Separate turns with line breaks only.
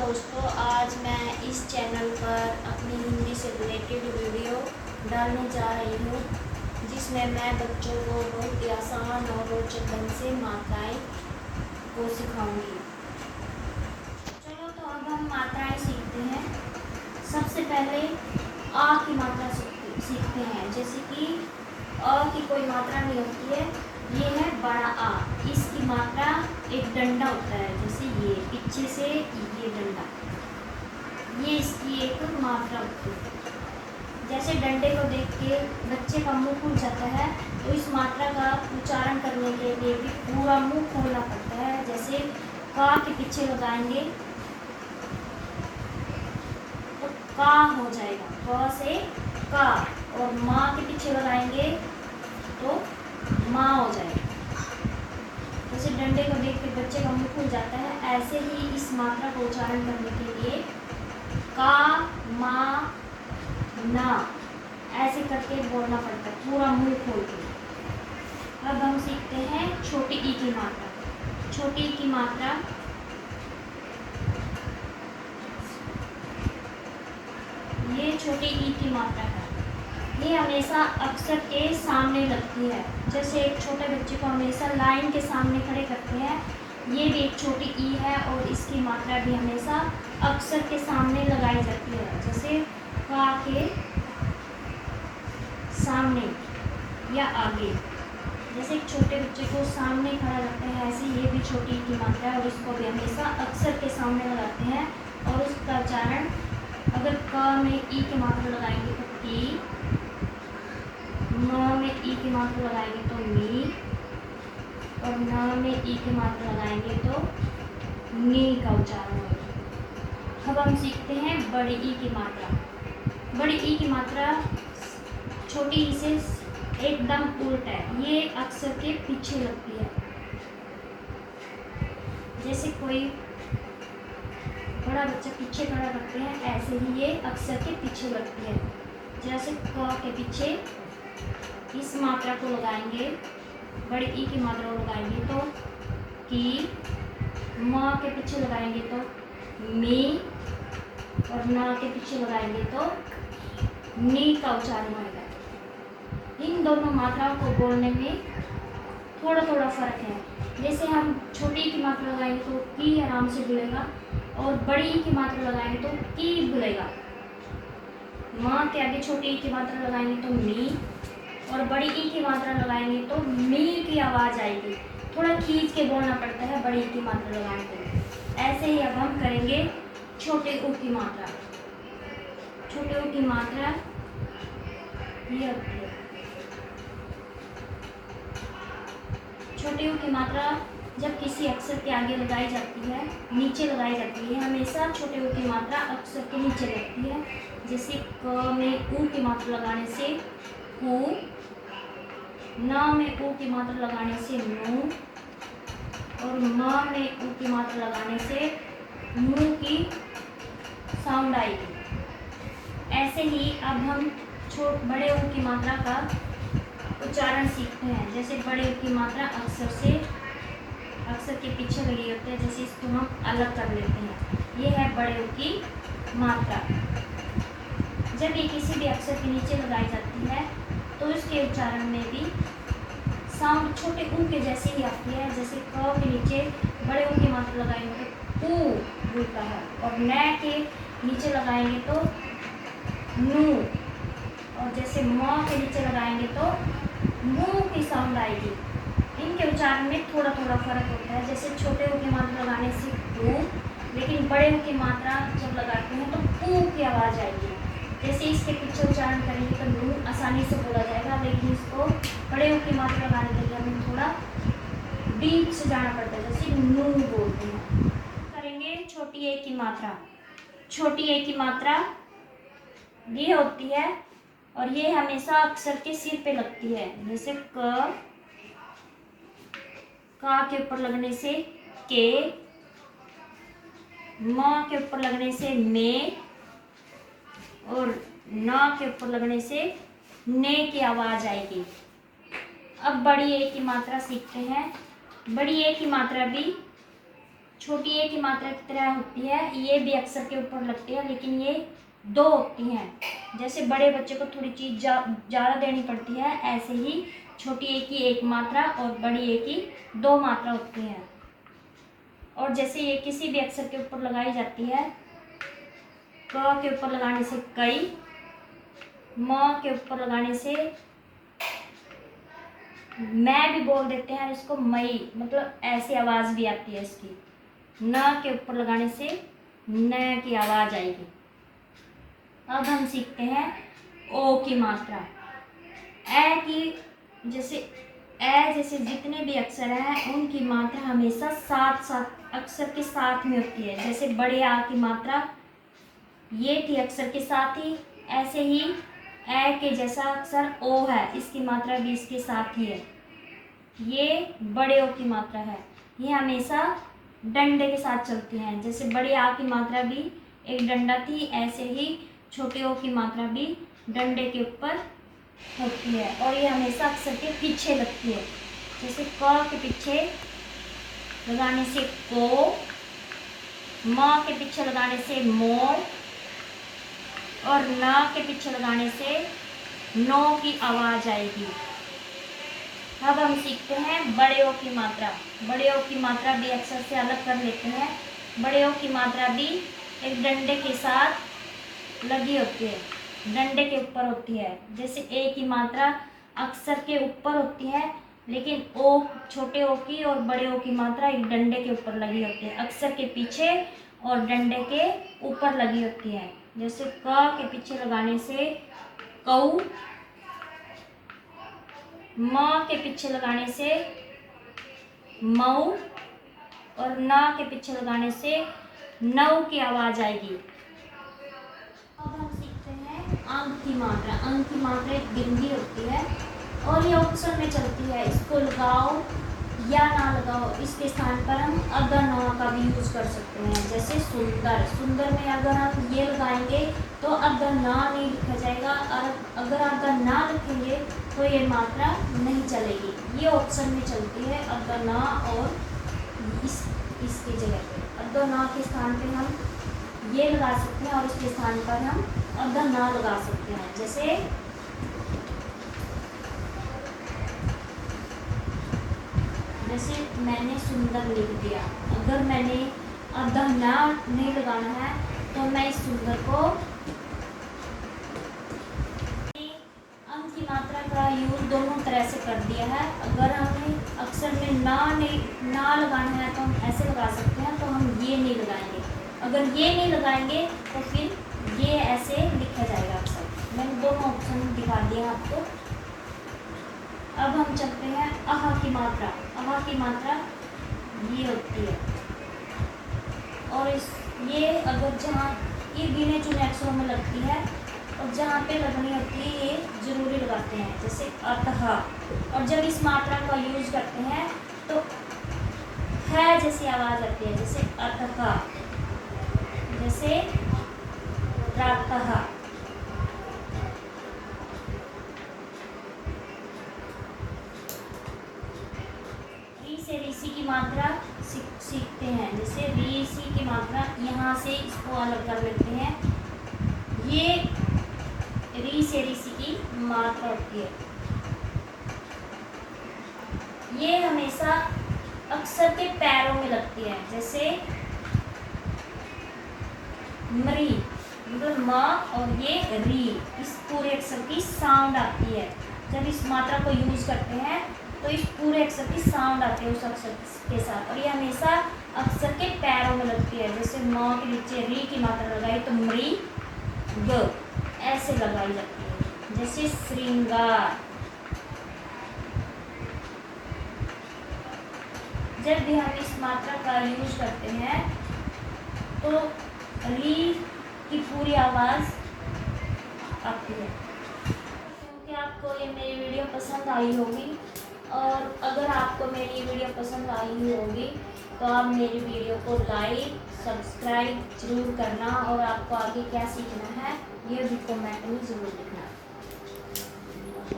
दोस्तों, आज मैं इस चैनल पर अपनी हिंदी से रिलेटेड वीडियो डालने जा रही हूँ, जिसमें मैं बच्चों को बहुत ही आसान और रोचक ढंग से मात्राएं को सिखाऊंगी। चलो तो अब हम मात्राएं सीखते हैं। सबसे पहले आ की मात्रा सीखते हैं। जैसे कि अ की कोई मात्रा नहीं होती है, ये है बड़ा आ। इसकी मात्रा एक डंडा होता है, जैसे ये पीछे से ये डंडा, ये इसकी एक मात्रा होती है। जैसे डंडे को देख के बच्चे का मुंह खुल जाता है, तो इस मात्रा का उच्चारण करने के लिए भी पूरा मुंह खोलना पड़ता है। जैसे का के पीछे लगाएंगे तो का हो जाएगा, क से का, और माँ के पीछे लगाएंगे तो माँ हो जाएगा। जैसे डंडे को देख के बच्चे का मुंह खुल जाता है, ऐसे ही इस मात्रा को उच्चारण करने के लिए का, मा, ना ऐसे करके बोलना पड़ता है, पूरा मुंह खोल के। अब हम सीखते हैं छोटी ई की मात्रा। छोटी ई की मात्रा ये छोटी ई की मात्रा है। ये हमेशा अक्षर के सामने लगती है। जैसे एक छोटे बच्चे को हमेशा लाइन के सामने खड़े करते हैं, ये भी एक छोटी ई है और इसकी मात्रा भी हमेशा अक्षर के सामने लगाई जाती है। जैसे का के सामने या आगे, जैसे एक छोटे बच्चे को सामने खड़ा करते हैं, ऐसे ये भी छोटी ई की मात्रा है और इसको भी हमेशा अक्षर के सामने लगाते हैं। और उसका उच्चारण अगर क में ई की मात्रा लगाएंगे तो की, म में ई की मात्रा लगाएंगे तो मी, और न में ई की मात्रा लगाएंगे तो नी का उच्चारण होगा। अब हम सीखते हैं बड़ी ई की मात्रा। बड़ी ई की मात्रा छोटी ई से एकदम उल्टा है, ये अक्षर के पीछे लगती है। जैसे कोई बड़ा बच्चा पीछे खड़ा करते हैं, ऐसे ही ये अक्षर के पीछे लगती है। जैसे क के पीछे इस मात्रा को लगाएंगे, बड़ी ई की मात्रा को लगाएंगे तो की, म के पीछे लगाएंगे तो मी, और न के पीछे लगाएंगे तो नी का उच्चारण होगा। इन दोनों मात्राओं को बोलने में थोड़ा थोड़ा फर्क है। जैसे हम छोटी ई की मात्रा लगाएंगे तो की आराम से बोलेगा, और बड़ी ई की मात्रा लगाएंगे तो की बोलेगा। माँ के आगे छोटी ई की मात्रा लगाएंगे तो मी, और बड़ी ई की मात्रा लगाएंगे तो मी की आवाज़ आएगी। थोड़ा खींच के बोलना पड़ता है बड़ी ई की मात्रा लगाने के लिए। ऐसे ही अब हम करेंगे छोटे ऊ की मात्रा। छोटे ऊ की मात्रा ये होती है। छोटे ऊ की मात्रा जब किसी अक्षर के आगे लगाई जाती है, नीचे लगाई जाती है, हमेशा छोटे ऊ की मात्रा अक्षर के नीचे लगती है। जैसे क में ऊ की मात्रा लगाने से कु, न में ऊ की मात्रा लगाने से नु, और म में ऊ की मात्रा लगाने से मु की साउंड आएगी। ऐसे ही अब हम बड़े ऊ की मात्रा का उच्चारण सीखते हैं। जैसे बड़े ऊ की मात्रा अक्षर के पीछे लगी होती है, जैसे इसको हम अलग कर लेते हैं। ये है बड़े ऊ की मात्रा। जब ये किसी भी अक्षर के नीचे लगाई जाती है तो इसके उच्चारण में भी साउंड छोटे ऊ के जैसे ही आती है। जैसे क के नीचे बड़े ऊ की मात्रा लगाएंगे तो ऊ बोलता है, और न के नीचे लगाएंगे तो नू, और जैसे म के नीचे लगाएंगे तो मू की साउंड आएगी। इनके उच्चारण में थोड़ा थोड़ा फर्क होता है। जैसे छोटे ऊ की मात्रा लगाने से कू, लेकिन बड़े ऊ की मात्रा जब लगाते हैं तो कू की आवाज़ आएगी। जैसे इसके पीछे उच्चारण करेंगे तो नू आसानी से बोला जाएगा, लेकिन इसको बड़े ऊ की मात्रा लगाने के लिए हमें थोड़ा डीप से जाना पड़ता है, जैसे नू बोलते हैं। करेंगे छोटी ए की मात्रा। छोटी ए की मात्रा ये होती है और ये हमेशा अक्षर के सिर पे लगती है। जैसे का के ऊपर लगने से के, म के ऊपर लगने से मे, और न के ऊपर लगने से ने की आवाज़ आएगी। अब बड़ी ए की मात्रा सीखते हैं। बड़ी ए की मात्रा भी छोटी ए की मात्रा की तरह होती है, ये भी अक्षर के ऊपर लगती है, लेकिन ये दो होती हैं। जैसे बड़े बच्चे को थोड़ी चीज़ ज़्यादा देनी पड़ती है, ऐसे ही छोटी ए की एक मात्रा और बड़ी ए की दो मात्रा होती हैं। और जैसे ये किसी भी अक्षर के ऊपर लगाई जाती है, क के ऊपर लगाने से कई, म के ऊपर लगाने से मैं भी बोल देते हैं इसको मई, मतलब ऐसी आवाज़ भी आती है इसकी। न के ऊपर लगाने से न की आवाज़ आएगी। अब हम सीखते हैं ओ की मात्रा। ए की जैसे जितने भी अक्षर हैं उनकी मात्रा हमेशा साथ साथ अक्षर के साथ में होती है। जैसे बड़े आ की मात्रा ये थी अक्षर के साथ ही, ऐसे ही ए के जैसा अक्षर ओ है, इसकी मात्रा भी इसके साथ ही है। ये बड़े ओ की मात्रा है, ये हमेशा डंडे के साथ चलती हैं। जैसे बड़े आ की मात्रा भी एक डंडा थी, ऐसे ही छोटे ओ की मात्रा भी डंडे के ऊपर होती है और ये हमेशा अक्षर के पीछे लगती है। जैसे क के पीछे लगाने से को, म के पीछे लगाने से मो और न के पीछे लगाने से नो की आवाज़ आएगी। अब हम सीखते हैं बड़े ओ की मात्रा। बड़े ओ की मात्रा भी अक्षर से अलग कर लेते हैं। बड़े ओ की मात्रा भी एक डंडे के साथ लगी होती है, डंडे के ऊपर होती है। जैसे ए की मात्रा अक्षर के ऊपर होती है, लेकिन ओ छोटे ओ की और बड़े ओ की मात्रा एक डंडे के ऊपर लगी होती है, अक्षर के पीछे और डंडे के ऊपर लगी होती है। जैसे क के पीछे लगाने से कऊ, म के पीछे लगाने से मऊ और न के पीछे लगाने से नौ की आवाज़ आएगी। अब हम सीखते हैं अंक की मात्रा। अंक की मात्रा एक बिंदी होती है और ये ऑप्शन में चलती है, इसको लगाओ या ना लगाओ, इसके स्थान पर हम अगर न का भी यूज कर सकते हैं। जैसे सुंदर, सुंदर में अगर हम ये लगाएंगे तो अगर ना नहीं लिखा जाएगा, और अगर अगर ना लिखेंगे तो ये मात्रा नहीं चलेगी। ये ऑप्शन में चलती है अगर ना, और इसकी जगह पे अगर ना के स्थान पे हम ये लगा सकते हैं और इसके स्थान पर हम अगर ना लगा सकते हैं। जैसे मैंने सुंदर लिख दिया, अगर मैंने अगर ना नहीं लगाना है तो मैं इस सुंदर को अंक की मात्रा का यूज दोनों तरह से कर दिया है। अगर हमें अक्षर में ना लगाना है तो हम ऐसे लगा सकते हैं, तो हम ये नहीं लगाएंगे। अगर ये नहीं लगाएंगे तो फिर ये ऐसे लिखा जाएगा अक्षर। मैंने दोनों ऑप्शन दिखा दिया आपको। अब हम चलते हैं अह की मात्रा। अह की मात्रा ये होती है, और ये अगर जहाँ ये गिने चुने अक्षरों में लगती है और जहाँ पे लगनी होती है ये जरूरी लगाते हैं। जैसे अतः, और जब इस मात्रा का यूज करते हैं तो है जैसी आवाज़ आती है। जैसे अतः, जैसे प्रातः। से ऋषि की मात्रा सीखते हैं। जैसे ऋषि की मात्रा यहाँ से इसको अलग कर लेते हैं, ये री से ऋषि की मात्रा होती है। ये हमेशा अक्षर के पैरों में लगती है। जैसे मरी, मतलब म और ये री, इस पूरे अक्षर की साउंड आती है। जब इस मात्रा को यूज करते हैं तो इस पूरे अक्षर की साउंड आती है उस अक्षर के साथ, और ये हमेशा अक्षर के पैरों में लगती है। जैसे म के नीचे री की मात्रा लगाई तो मृ ग ऐसे लगाई जाती है। जैसे श्रृंगार, जब भी हम इस मात्रा का यूज करते हैं तो री की पूरी आवाज़ आती है। क्योंकि आपको ये मेरी वीडियो पसंद आई होगी, और अगर आपको मेरी वीडियो पसंद आई होगी तो आप मेरी वीडियो को लाइक सब्सक्राइब जरूर करना, और आपको आगे क्या सीखना है ये भी कमेंट में ज़रूर लिखना।